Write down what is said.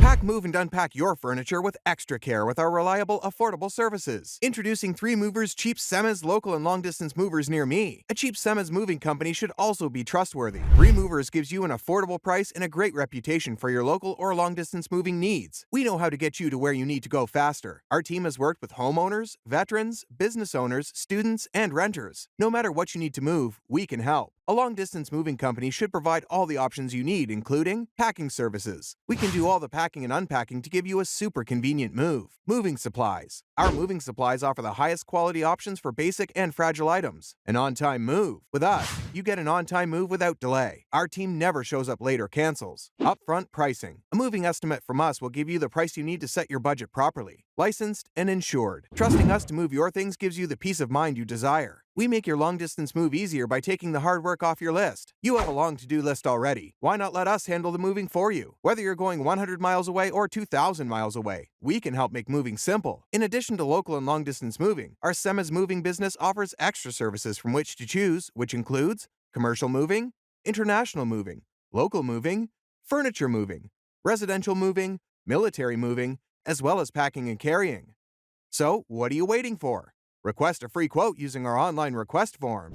Pack, move, and unpack your furniture with extra care with our reliable, affordable services. Introducing 3 Movers Cheap Semmes local and long-distance movers near me. A cheap Semmes moving company should also be trustworthy. 3 Movers gives you an affordable price and a great reputation for your local or long-distance moving needs. We know how to get you to where you need to go faster. Our team has worked with homeowners, veterans, business owners, students, and renters. No matter what you need to move, we can help. A long-distance moving company should provide all the options you need, including packing services. We can do all the packing and unpacking to give you a super convenient move. Moving supplies. Our moving supplies offer the highest quality options for basic and fragile items. An on-time move. With us, you get an on-time move without delay. Our team never shows up late or cancels. Upfront pricing. A moving estimate from us will give you the price you need to set your budget properly. Licensed and insured. Trusting us to move your things gives you the peace of mind you desire. We make your long-distance move easier by taking the hard work off your list. You have a long to-do list already. Why not let us handle the moving for you? Whether you're going 100 miles away or 2,000 miles away, we can help make moving simple. In addition to local and long-distance moving, our Semmes moving business offers extra services from which to choose, which includes commercial moving, international moving, local moving, furniture moving, residential moving, military moving, as well as packing and carrying. So, what are you waiting for? Request a free quote using our online request form.